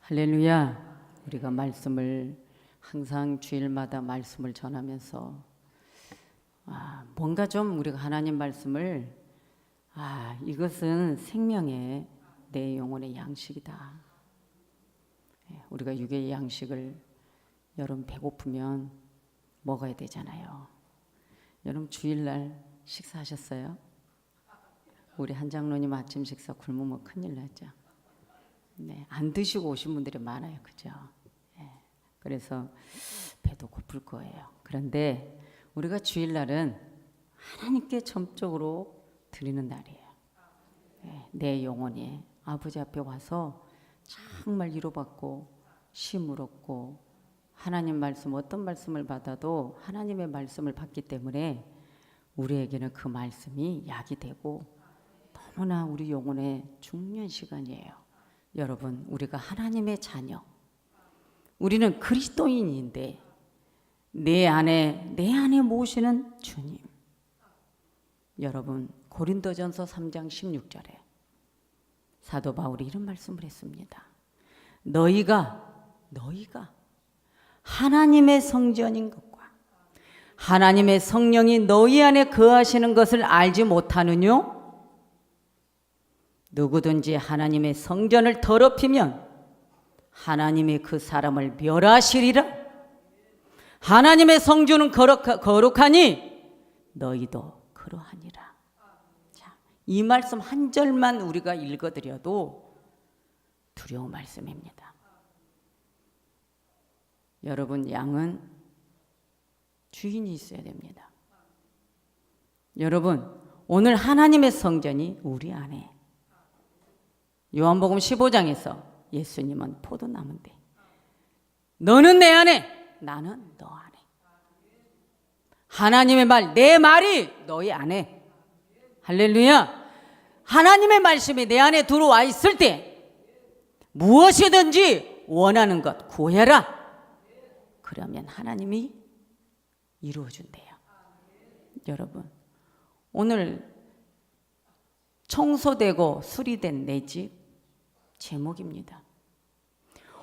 할렐루야. 우리가 말씀을 항상 주일마다 말씀을 전하면서 뭔가 좀 우리가 하나님 말씀을 이것은 생명의 내 영혼의 양식이다. 우리가 육의 양식을 여러분 배고프면 먹어야 되잖아요. 여러분 주일날 식사하셨어요? 우리 한 장로님 아침 식사 굶으면 큰일 나죠. 네, 안 드시고 오신 분들이 많아요, 그죠? 그래서 배도 고플 거예요. 그런데 우리가 주일날은 하나님께 전적으로 드리는 날이에요. 내 영혼이 아버지 앞에 와서 정말 위로받고 쉼을 얻고 하나님 말씀 어떤 말씀을 받아도 하나님의 말씀을 받기 때문에 우리에게는 그 말씀이 약이 되고 너무나 우리 영혼의 중요한 시간이에요. 여러분, 우리가 하나님의 자녀, 우리는 그리스도인인데 내 안에 모시는 주님. 여러분, 고린도전서 3장 16절에 사도 바울이 이런 말씀을 했습니다. 너희가 하나님의 성전인 것과 하나님의 성령이 너희 안에 거하시는 것을 알지 못하느뇨? 누구든지 하나님의 성전을 더럽히면 하나님이 그 사람을 멸하시리라. 하나님의 성전은 거룩하니 너희도 그러하니라. 자, 이 말씀 한 절만 우리가 읽어드려도 두려운 말씀입니다. 여러분, 양은 주인이 있어야 됩니다. 여러분, 오늘 하나님의 성전이 우리 안에, 요한복음 15장에서 예수님은 포도나무인데 너는 내 안에 나는 너 안에, 하나님의 말, 내 말이 너희 안에. 할렐루야. 하나님의 말씀이 내 안에 들어와 있을 때 무엇이든지 원하는 것 구해라. 그러면 하나님이 이루어준대요. 여러분, 오늘 청소되고 수리된 내 집 제목입니다.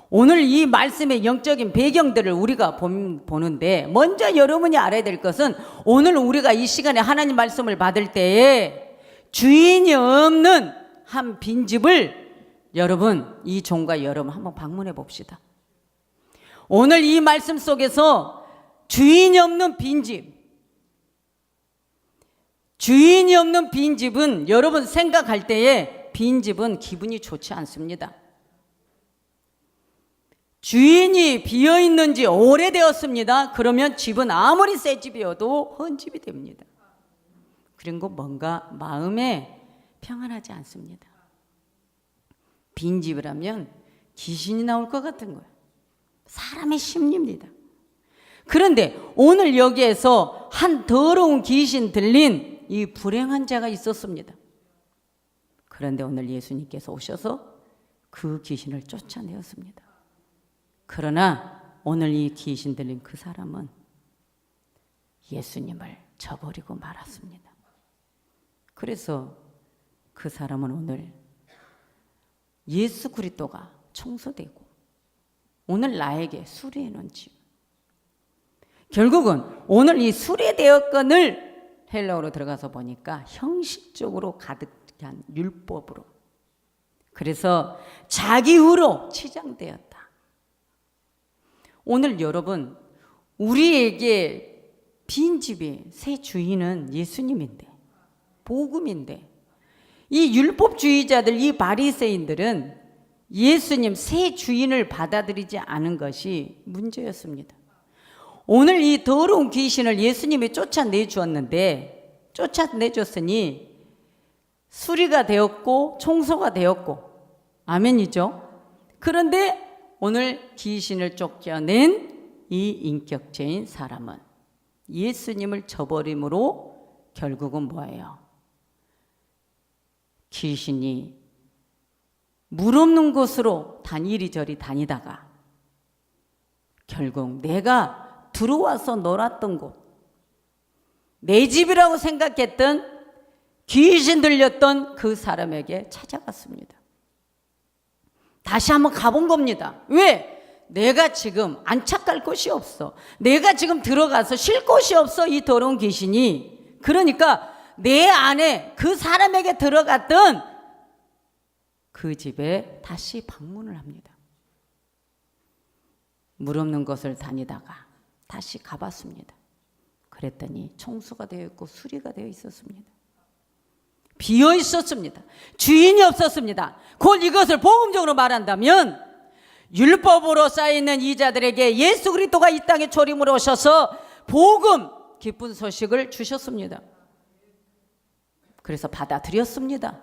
오늘 이 말씀의 영적인 배경들을 우리가 보는데 먼저 여러분이 알아야 될 것은 오늘 우리가 이 시간에 하나님 말씀을 받을 때에 주인이 없는 한 빈집을 여러분, 이 종과 여러분 한번 방문해 봅시다. 오늘 이 말씀 속에서 주인이 없는 빈집, 주인이 없는 빈집은 여러분 생각할 때에 빈집은 기분이 좋지 않습니다. 주인이 비어있는지 오래되었습니다. 그러면 집은 아무리 새 집이어도 헌집이 됩니다. 그리고 뭔가 마음에 평안하지 않습니다. 빈집이라면 귀신이 나올 것 같은 거예요. 사람의 심리입니다. 그런데 오늘 여기에서 한 더러운 귀신 들린 이 불행한 자가 있었습니다. 그런데 오늘 예수님께서 오셔서 그 귀신을 쫓아내었습니다. 그러나 오늘 이 귀신 들린 그 사람은 예수님을 저버리고 말았습니다. 그래서 그 사람은 오늘 예수 그리스도가 청소되고 오늘 나에게 수리해 놓은 집, 결국은 오늘 이 수리되었건을 헬라어로 들어가서 보니까 형식적으로 가득한 율법으로, 그래서 자기후로 치장되었다. 오늘 여러분, 우리에게 빈집의 새 주인은 예수님인데, 복음인데, 이 율법주의자들, 이 바리새인들은 예수님 새 주인을 받아들이지 않은 것이 문제였습니다. 오늘 이 더러운 귀신을 예수님이 쫓아내주었는데, 쫓아내줬으니 수리가 되었고 청소가 되었고, 아멘이죠. 그런데 오늘 귀신을 쫓겨낸 이 인격체인 사람은 예수님을 저버림으로 결국은 뭐예요? 귀신이 물 없는 곳으로 이리저리 다니다가 결국 내가 들어와서 놀았던 곳, 내 집이라고 생각했던 귀신 들렸던 그 사람에게 찾아갔습니다. 다시 한번 가본 겁니다. 왜? 내가 지금 안착할 곳이 없어. 내가 지금 들어가서 쉴 곳이 없어, 이 더러운 귀신이. 그러니까 내 안에 그 사람에게 들어갔던 그 집에 다시 방문을 합니다. 물 없는 곳을 다니다가 다시 가봤습니다. 그랬더니 청소가 되어 있고 수리가 되어 있었습니다. 비어 있었습니다. 주인이 없었습니다. 곧 이것을 복음적으로 말한다면 율법으로 쌓여있는 이자들에게 예수 그리스도가 이 땅에 초림으로 오셔서 복음, 기쁜 소식을 주셨습니다. 그래서 받아들였습니다.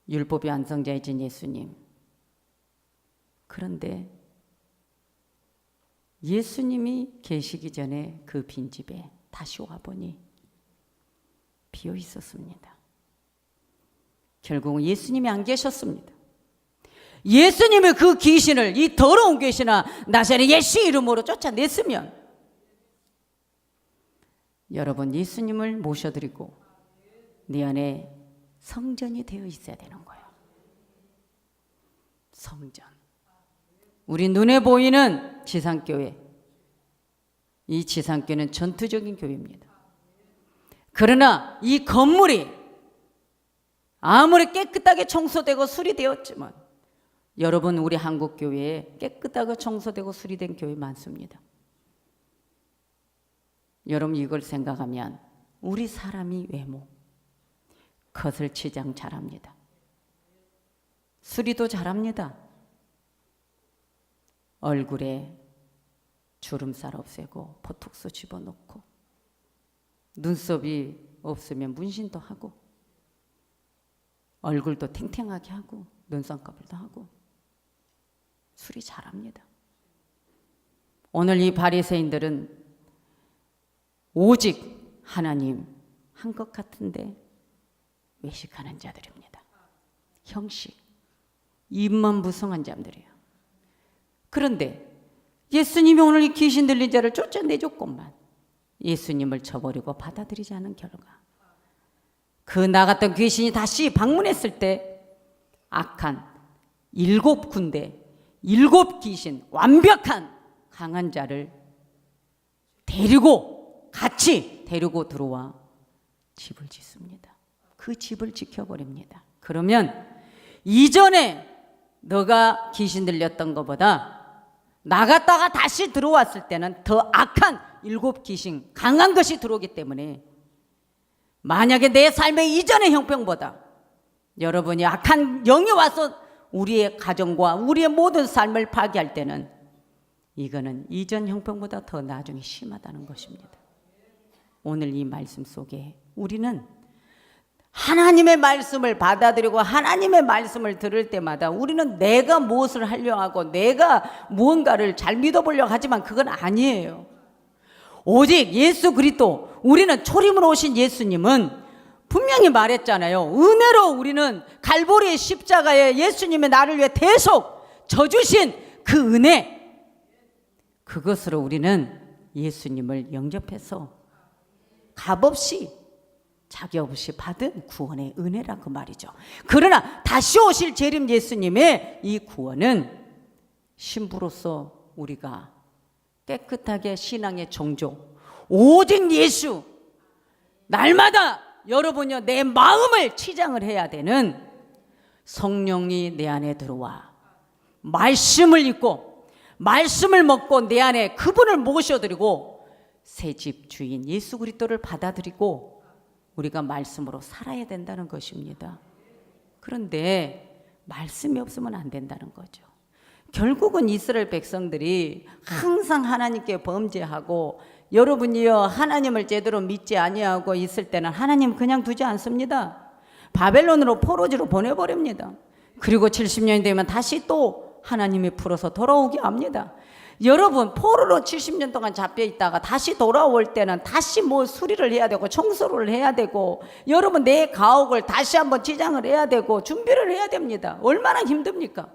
율법의 완성자이신 예수님. 그런데 예수님이 계시기 전에 그 빈집에 다시 와보니 비어 있었습니다. 결국은 예수님이 안 계셨습니다. 예수님이 그 귀신을, 이 더러운 귀신아 나사렛 예수 이름으로 쫓아냈으면 여러분 예수님을 모셔드리고 네 안에 성전이 되어 있어야 되는 거예요. 성전. 우리 눈에 보이는 지상교회, 이 지상교회는 전투적인 교회입니다. 그러나 이 건물이 아무리 깨끗하게 청소되고 수리되었지만 여러분 우리 한국교회에 깨끗하고 청소되고 수리된 교회 많습니다. 여러분 이걸 생각하면 우리 사람이 외모, 거슬치장 잘합니다. 수리도 잘합니다. 얼굴에 주름살 없애고 보톡스 집어넣고 눈썹이 없으면 문신도 하고 얼굴도 탱탱하게 하고 눈썹까불도 하고 수리 잘합니다. 오늘 이 바리새인들은 오직 하나님 한 것 같은데 외식하는 자들입니다. 형식, 입만 무성한 자들이에요. 그런데 예수님이 오늘 이 귀신 들린 자를 쫓아내줬건만 예수님을 저버리고 받아들이지 않은 결과 그 나갔던 귀신이 다시 방문했을 때 악한 7군데 7귀신 완벽한 강한 자를 같이 데리고 들어와 집을 짓습니다. 그 집을 지켜버립니다. 그러면 이전에 너가 귀신 들렸던 것보다 나갔다가 다시 들어왔을 때는 더 악한 7귀신 강한 것이 들어오기 때문에 만약에 내 삶의 이전의 형편보다 여러분이 악한 영이 와서 우리의 가정과 우리의 모든 삶을 파괴할 때는 이거는 이전 형편보다 더 나중에 심하다는 것입니다. 오늘 이 말씀 속에 우리는 하나님의 말씀을 받아들이고 하나님의 말씀을 들을 때마다 우리는 내가 무엇을 하려 하고 내가 무언가를 잘 믿어보려고 하지만 그건 아니에요. 오직 예수 그리스도, 우리는 초림으로 오신 예수님은 분명히 말했잖아요. 은혜로 우리는 갈보리의 십자가에 예수님의 나를 위해 대속 져주신 그 은혜, 그것으로 우리는 예수님을 영접해서 값없이 자격 없이 받은 구원의 은혜라 그 말이죠. 그러나 다시 오실 재림 예수님의 이 구원은 신부로서 우리가 깨끗하게 신앙의 정조, 오직 예수, 날마다 여러분요 내 마음을 치장을 해야 되는 성령이 내 안에 들어와 말씀을 읽고 말씀을 먹고 내 안에 그분을 모셔드리고 새 집 주인 예수 그리스도를 받아들이고 우리가 말씀으로 살아야 된다는 것입니다. 그런데 말씀이 없으면 안 된다는 거죠. 결국은 이스라엘 백성들이 항상 하나님께 범죄하고 여러분이요 하나님을 제대로 믿지 아니하고 있을 때는 하나님 그냥 두지 않습니다. 바벨론으로 포로지로 보내버립니다. 그리고 70년이 되면 다시 또 하나님이 풀어서 돌아오게 합니다. 여러분 포로로 70년 동안 잡혀 있다가 다시 돌아올 때는 다시 뭐 수리를 해야 되고 청소를 해야 되고 여러분 내 가옥을 다시 한번 지장을 해야 되고 준비를 해야 됩니다. 얼마나 힘듭니까?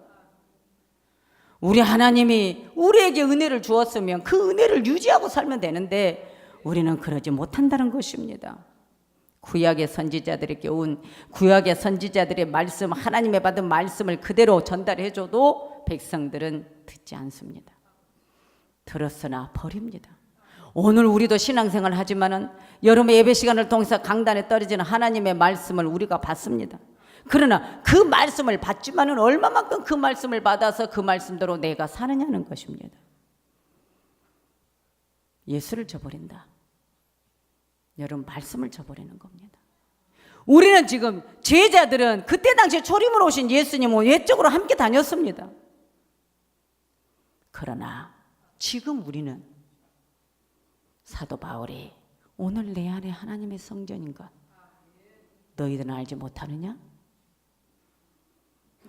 우리 하나님이 우리에게 은혜를 주었으면 그 은혜를 유지하고 살면 되는데 우리는 그러지 못한다는 것입니다. 구약의 선지자들에게 온 구약의 선지자들의 말씀, 하나님의 받은 말씀을 그대로 전달해줘도 백성들은 듣지 않습니다. 들었으나 버립니다. 오늘 우리도 신앙생활 하지만은 여러분 예배 시간을 통해서 강단에 떨어지는 하나님의 말씀을 우리가 받습니다. 그러나 그 말씀을 받지만은 얼마만큼 그 말씀을 받아서 그 말씀대로 내가 사느냐는 것입니다. 예수를 저버린다. 여러분 말씀을 저버리는 겁니다. 우리는 지금 제자들은 그때 당시에 초림으로 오신 예수님은 외적으로 함께 다녔습니다. 그러나 지금 우리는 사도 바울이 오늘 내 안에 하나님의 성전인가 너희들은 알지 못하느냐?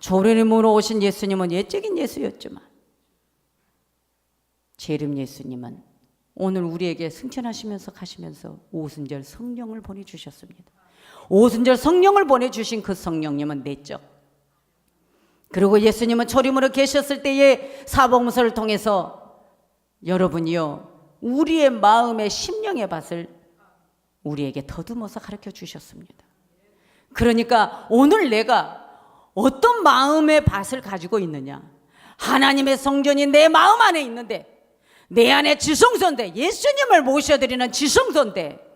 초림으로 오신 예수님은 예적인 예수였지만 재림 예수님은 오늘 우리에게 승천하시면서 가시면서 오순절 성령을 보내주셨습니다. 오순절 성령을 보내주신 그 성령님은 내적. 그리고 예수님은 초림으로 계셨을 때의 사복음서를 통해서 여러분이요 우리의 마음의 심령의 밭을 우리에게 더듬어서 가르쳐 주셨습니다. 그러니까 오늘 내가 어떤 마음의 밭을 가지고 있느냐, 하나님의 성전이 내 마음 안에 있는데 내 안에 지성소인데 예수님을 모셔드리는 지성소인데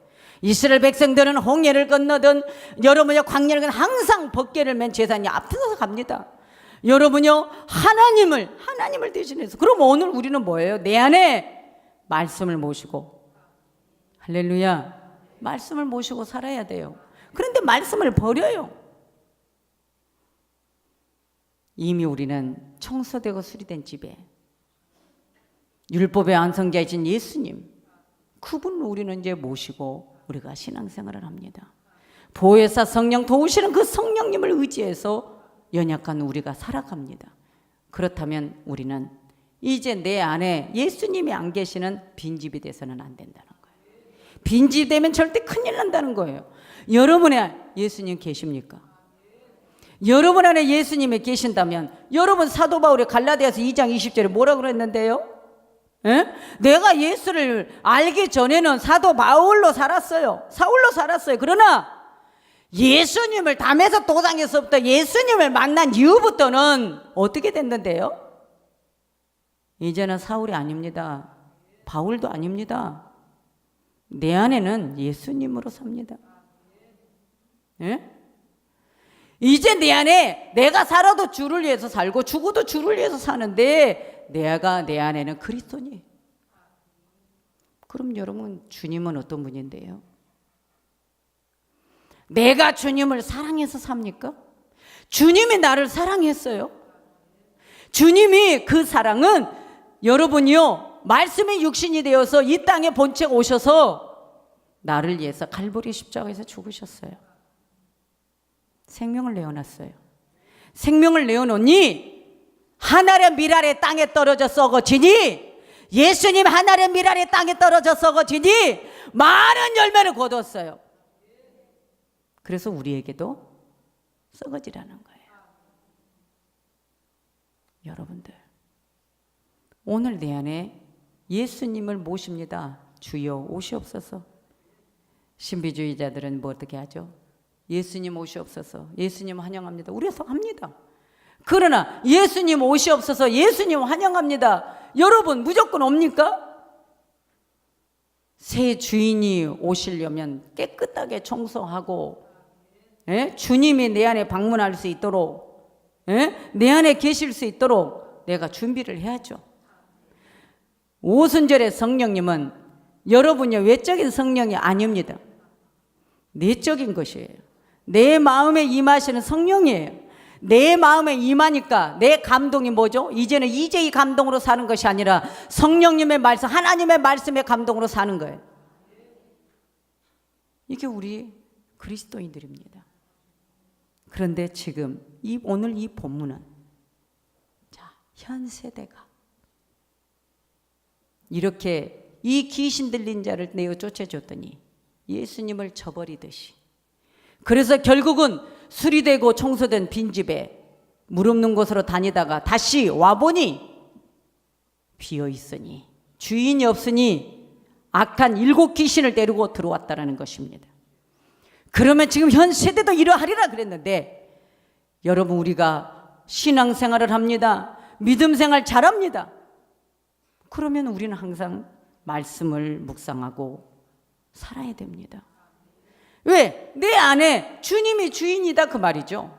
이스라엘 백성들은 홍해를 건너든 여러분요 광야를 건너 항상 법궤를 맨 제사장이 앞서서 갑니다. 여러분요 하나님을 대신해서. 그럼 오늘 우리는 뭐예요? 내 안에 말씀을 모시고 할렐루야 말씀을 모시고 살아야 돼요. 그런데 말씀을 버려요. 이미 우리는 청소되고 수리된 집에 율법의 완성자이신 예수님 그분을 우리는 이제 모시고 우리가 신앙생활을 합니다. 보혜사 성령 도우시는 그 성령님을 의지해서 연약한 우리가 살아갑니다. 그렇다면 우리는 이제 내 안에 예수님이 안 계시는 빈집이 돼서는 안 된다는 거예요. 빈집 되면 절대 큰일 난다는 거예요. 여러분 안에 예수님 계십니까? 여러분 안에 예수님이 계신다면 여러분 사도 바울이 갈라디아서 2장 20절에 뭐라고 그랬는데요? 에? 내가 예수를 알기 전에는 사도 바울로 살았어요. 사울로 살았어요. 그러나 예수님을 담에서 도당에서부터 예수님을 만난 이후부터는 어떻게 됐는데요? 이제는 사울이 아닙니다. 바울도 아닙니다. 내 안에는 예수님으로 삽니다. 에? 이제 내 안에 내가 살아도 주를 위해서 살고 죽어도 주를 위해서 사는데 내가 내 안에는 그리스도니. 그럼 여러분 주님은 어떤 분인데요? 내가 주님을 사랑해서 삽니까? 주님이 나를 사랑했어요. 주님이 그 사랑은 여러분이요 말씀의 육신이 되어서 이 땅에 본책 오셔서 나를 위해서 갈보리 십자가에서 죽으셨어요. 생명을 내어놨어요. 생명을 내어놓니 하늘의 밀알의 땅에 떨어져 썩어지니 예수님 하늘의 밀알의 땅에 떨어져 썩어지니 많은 열매를 거뒀어요. 그래서 우리에게도 썩어지라는 거예요. 여러분들 오늘 내 안에 예수님을 모십니다. 주여 오시옵소서. 신비주의자들은 뭐 어떻게 하죠? 예수님 오시옵소서. 예수님 환영합니다. 우리서 합니다. 그러나 예수님 오시옵소서. 예수님 환영합니다. 여러분 무조건 옵니까? 새 주인이 오시려면 깨끗하게 청소하고 주님이 내 안에 방문할 수 있도록 내 안에 계실 수 있도록 내가 준비를 해야죠. 오순절의 성령님은 여러분의 외적인 성령이 아닙니다. 내적인 것이에요. 내 마음에 임하시는 성령이에요. 내 마음에 임하니까 내 감동이 뭐죠? 이제는 이 감동으로 사는 것이 아니라 성령님의 말씀, 하나님의 말씀의 감동으로 사는 거예요. 이게 우리 그리스도인들입니다. 그런데 지금 오늘 이 본문은 현 세대가 이렇게 이 귀신 들린 자를 내어 쫓아줬더니 예수님을 저버리듯이 그래서 결국은 수리되고 청소된 빈집에 물 없는 곳으로 다니다가 다시 와보니 비어있으니 주인이 없으니 악한 7 귀신을 데리고 들어왔다라는 것입니다. 그러면 지금 현 세대도 이러하리라 그랬는데, 여러분, 우리가 신앙생활을 합니다. 믿음 생활 잘합니다. 그러면 우리는 항상 말씀을 묵상하고 살아야 됩니다. 왜? 내 안에 주님이 주인이다 그 말이죠.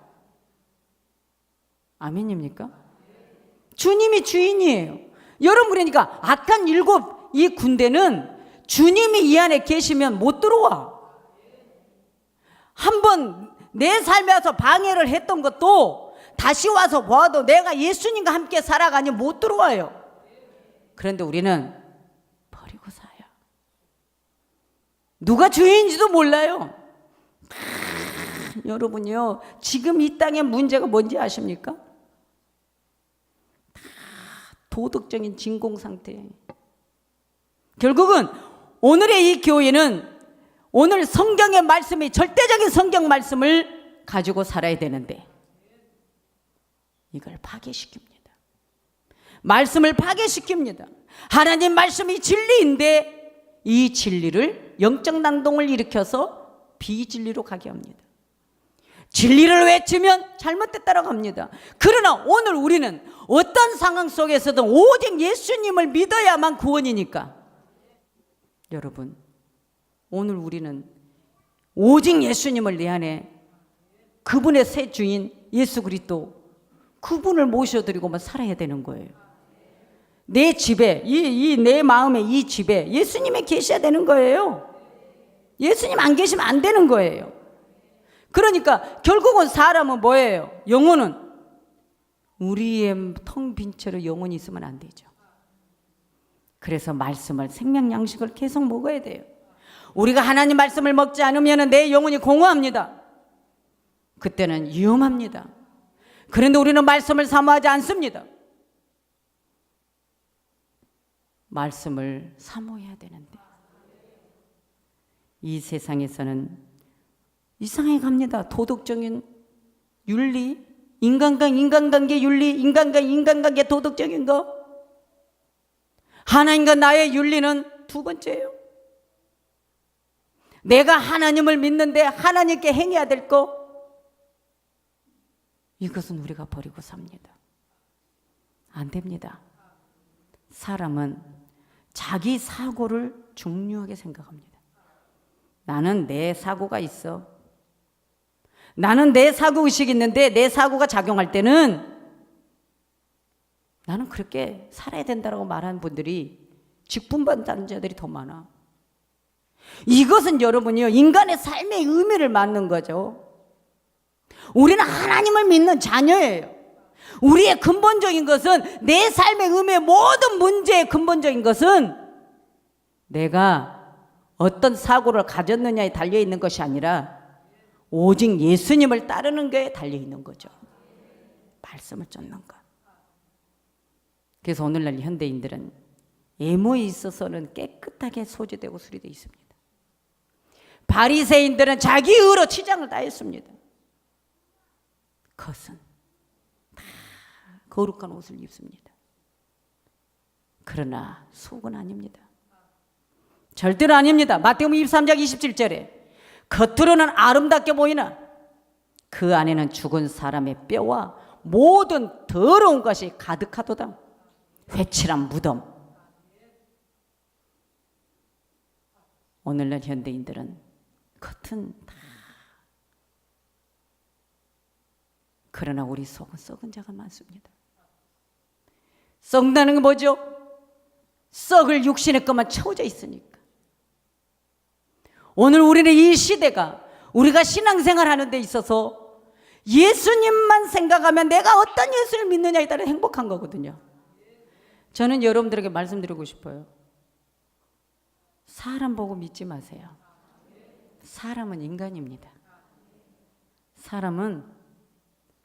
아멘입니까? 주님이 주인이에요. 여러분, 그러니까 악한 일곱 이 군대는 주님이 이 안에 계시면 못 들어와. 한번 내 삶에 와서 방해를 했던 것도 다시 와서 보아도 내가 예수님과 함께 살아가니 못 들어와요. 그런데 우리는 버리고 사요. 누가 주인인지도 몰라요. 여러분요, 지금 이 땅의 문제가 뭔지 아십니까? 다 도덕적인 진공 상태예요. 결국은 오늘의 이 교회는 오늘 성경의 말씀이 절대적인 성경 말씀을 가지고 살아야 되는데 이걸 파괴시킵니다. 말씀을 파괴시킵니다. 하나님 말씀이 진리인데 이 진리를 영적 난동을 일으켜서 비진리로 가게 합니다. 진리를 외치면 잘못됐다고 합니다. 그러나 오늘 우리는 어떤 상황 속에서든 오직 예수님을 믿어야만 구원이니까, 여러분, 오늘 우리는 오직 예수님을 내 안에, 그분의 새 주인 예수 그리스도, 그분을 모셔드리고만 살아야 되는 거예요. 내 집에, 내 마음에, 이 집에 예수님이 계셔야 되는 거예요. 예수님 안 계시면 안 되는 거예요. 그러니까 결국은 사람은 뭐예요? 영혼은 우리의 텅 빈 채로 영혼이 있으면 안 되죠. 그래서 말씀을, 생명 양식을 계속 먹어야 돼요. 우리가 하나님 말씀을 먹지 않으면 내 영혼이 공허합니다. 그때는 위험합니다. 그런데 우리는 말씀을 사모하지 않습니다. 말씀을 사모해야 되는데 이 세상에서는 이상하게 갑니다. 도덕적인 윤리, 인간과 인간관계 윤리, 인간과 인간관계 도덕적인 거, 하나님과 나의 윤리는 두 번째예요. 내가 하나님을 믿는데 하나님께 행해야 될 거, 이것은 우리가 버리고 삽니다. 안 됩니다. 사람은 자기 사고를 중요하게 생각합니다. 나는 내 사고가 있어. 나는 내 사고의식이 있는데 내 사고가 작용할 때는 나는 그렇게 살아야 된다고 말하는 분들이, 직분받는 자들이 더 많아. 이것은 여러분이요, 인간의 삶의 의미를 맞는 거죠. 우리는 하나님을 믿는 자녀예요. 우리의 근본적인 것은, 내 삶의 의미의 모든 문제의 근본적인 것은 내가 어떤 사고를 가졌느냐에 달려있는 것이 아니라 오직 예수님을 따르는 것에 달려있는 거죠. 말씀을 쫓는 것. 그래서 오늘날 현대인들은 외모에 있어서는 깨끗하게 소지되고 수리되어 있습니다. 바리새인들은 자기 의로 치장을 다했습니다. 그것은 다 거룩한 옷을 입습니다. 그러나 속은 아닙니다. 절대로 아닙니다. 마태복음 23장 27절에 겉으로는 아름답게 보이나 그 안에는 죽은 사람의 뼈와 모든 더러운 것이 가득하도다. 회칠한 무덤. 오늘날 현대인들은 겉은 다, 그러나 우리 속은 썩은 자가 많습니다. 썩다는 게 뭐죠? 썩을 육신의 것만 채워져 있으니까. 오늘 우리는 이 시대가, 우리가 신앙생활 하는 데 있어서 예수님만 생각하면 내가 어떤 예수를 믿느냐에 따라 행복한 거거든요. 저는 여러분들에게 말씀드리고 싶어요. 사람 보고 믿지 마세요. 사람은 인간입니다. 사람은,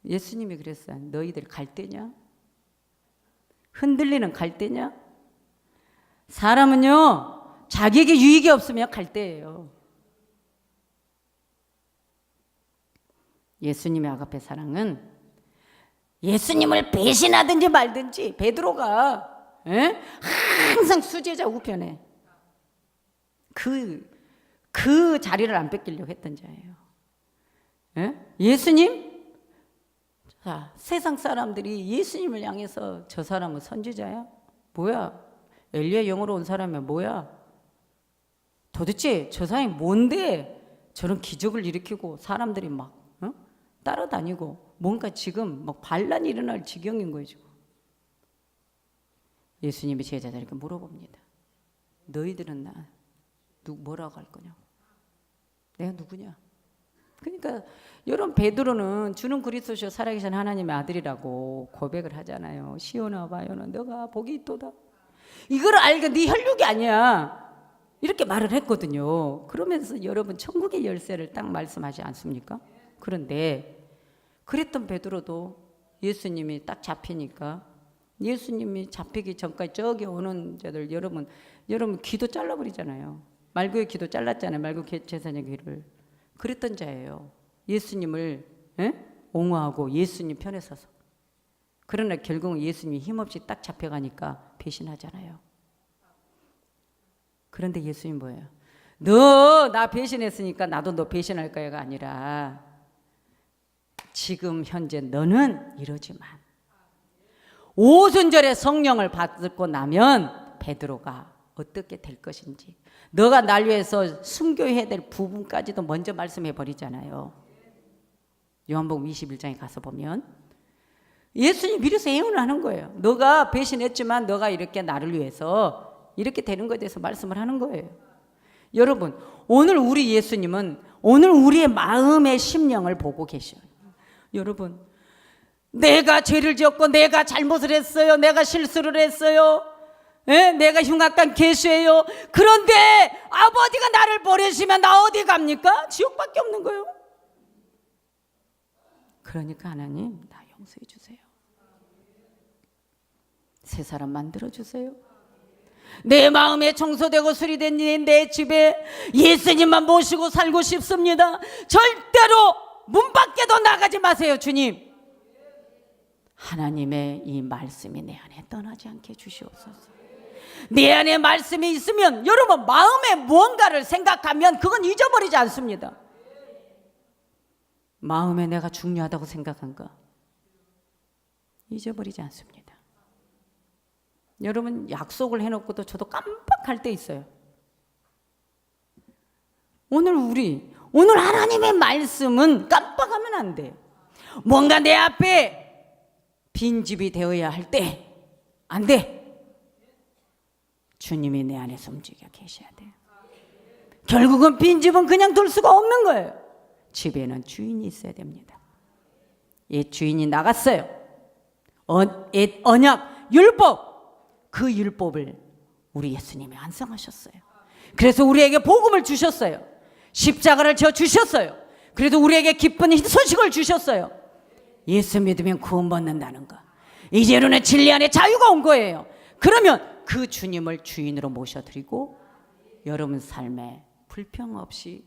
예수님이 그랬어요. 너희들 갈대냐? 흔들리는 갈대냐? 사람은요, 자기에게 유익이 없으면 갈대예요. 예수님의 아가페 사랑은 예수님을 배신하든지 말든지, 베드로가 항상 수제자 우편에 그 자리를 안 뺏기려고 했던 자예요. 예? 예수님? 자, 세상 사람들이 예수님을 향해서 저 사람은 선지자야? 뭐야? 엘리야 영으로 온 사람이야? 뭐야? 도대체 저 사람이 뭔데 저런 기적을 일으키고 사람들이 막 따라다니고 뭔가 지금 막 반란이 일어날 지경인 거예요 지금. 예수님이 제자들에게 물어봅니다. 너희들은 나 뭐라고 할 거냐고. 내가 누구냐? 그러니까 여러분 베드로는 주는 그리스도시요 살아계신 하나님의 아들이라고 고백을 하잖아요. 시온아 바요는 너가 복이 있도다. 이걸 알고 네 혈육이 아니야. 이렇게 말을 했거든요. 그러면서 여러분 천국의 열쇠를 딱 말씀하지 않습니까? 그런데 그랬던 베드로도 예수님이 딱 잡히니까 예수님이 잡히기 전까지 저기 오는 자들 여러분 귀도 잘라버리잖아요. 말구의 귀도 잘랐잖아요. 말구 제사장 귀를. 그랬던 자예요. 예수님을 옹호하고 예수님 편에 서서. 그러나 결국은 예수님이 힘없이 딱 잡혀가니까 배신하잖아요. 그런데 예수님 뭐예요? 너 나 배신했으니까 나도 너 배신할 거야가 아니라 지금 현재 너는 이러지만 오순절에 성령을 받고 나면 베드로가 어떻게 될 것인지 너가 날 위해서 순교해야 될 부분까지도 먼저 말씀해 버리잖아요. 요한복음 21장에 가서 보면 예수님 미리서 예언을 하는 거예요. 너가 배신했지만 너가 이렇게 나를 위해서 이렇게 되는 것에 대해서 말씀을 하는 거예요. 여러분 오늘 우리 예수님은 오늘 우리의 마음의 심령을 보고 계셔요. 여러분 내가 죄를 지었고 내가 잘못을 했어요. 내가 실수를 했어요. 내가 흉악한 개수예요. 그런데 아버지가 나를 버리시면 나 어디 갑니까? 지옥밖에 없는 거예요. 그러니까 하나님 나 용서해 주세요. 새 사람 만들어 주세요. 내 마음에 청소되고 수리된 내 집에 예수님만 모시고 살고 싶습니다. 절대로 문 밖에도 나가지 마세요. 주님 하나님의 이 말씀이 내 안에 떠나지 않게 주시옵소서. 내 안에 말씀이 있으면 여러분 마음에 무언가를 생각하면 그건 잊어버리지 않습니다. 마음에 내가 중요하다고 생각한 거 잊어버리지 않습니다. 여러분 약속을 해놓고도 저도 깜빡할 때 있어요. 오늘 하나님의 말씀은 깜빡하면 안 돼요. 뭔가 내 앞에 빈집이 되어야 할 때 안 돼. 주님이 내 안에서 움직여 계셔야 돼요. 결국은 빈집은 그냥 둘 수가 없는 거예요. 집에는 주인이 있어야 됩니다. 옛 주인이 나갔어요. 옛 언약, 율법, 그 율법을 우리 예수님이 완성하셨어요. 그래서 우리에게 복음을 주셨어요. 십자가를 져 주셨어요. 그래도 우리에게 기쁜 소식을 주셨어요. 예수 믿으면 구원 받는다는 거. 이제로는 진리 안에 자유가 온 거예요. 그러면 그 주님을 주인으로 모셔드리고 여러분 삶에 불평 없이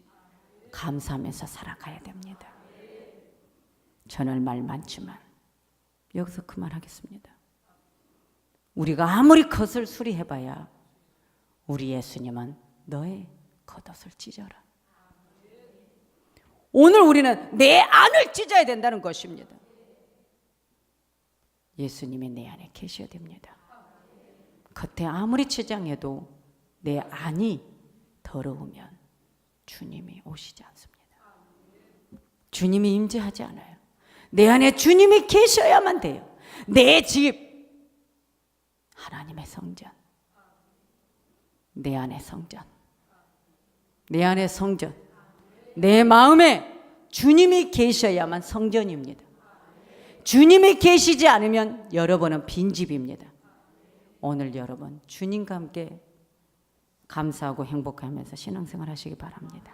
감사하면서 살아가야 됩니다. 저는 말 많지만 여기서 그만하겠습니다. 우리가 아무리 겉을 수리해봐야 우리 예수님은 너의 겉옷을 찢어라. 오늘 우리는 내 안을 찢어야 된다는 것입니다. 예수님이 내 안에 계셔야 됩니다. 겉에 아무리 치장해도 내 안이 더러우면 주님이 오시지 않습니다. 주님이 임재하지 않아요. 내 안에 주님이 계셔야만 돼요. 내 집, 하나님의 성전, 내 안의 성전, 내 안의 성전, 내 마음에 주님이 계셔야만 성전입니다. 주님이 계시지 않으면 여러분은 빈집입니다. 오늘 여러분 주님과 함께 감사하고 행복하면서 신앙생활 하시기 바랍니다.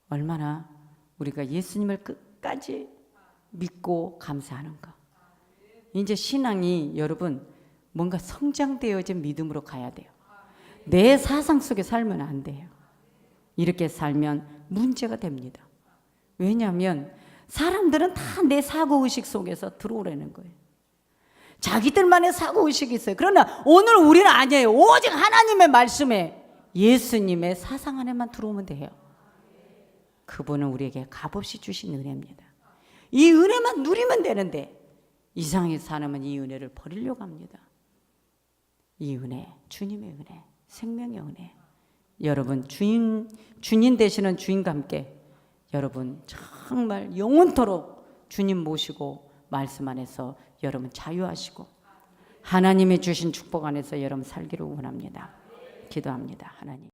얼마나 우리가 예수님을 끝까지 믿고 감사하는가. 이제 신앙이 여러분 뭔가 성장되어진 믿음으로 가야 돼요. 내 사상 속에 살면 안 돼요. 이렇게 살면 문제가 됩니다. 왜냐하면 사람들은 다 내 사고의식 속에서 들어오라는 거예요. 자기들만의 사고의식이 있어요. 그러나 오늘 우리는 아니에요. 오직 하나님의 말씀에 예수님의 사상 안에만 들어오면 돼요. 그분은 우리에게 값없이 주신 은혜입니다. 이 은혜만 누리면 되는데 이 세상에 사람은 이 은혜를 버리려고 합니다. 이 은혜, 주님의 은혜, 생명의 은혜. 여러분 주님 되시는 주님과 함께 여러분 정말 영원토록 주님 모시고 말씀 안에서 여러분 자유하시고 하나님의 주신 축복 안에서 여러분 살기를 원합니다. 기도합니다. 하나님.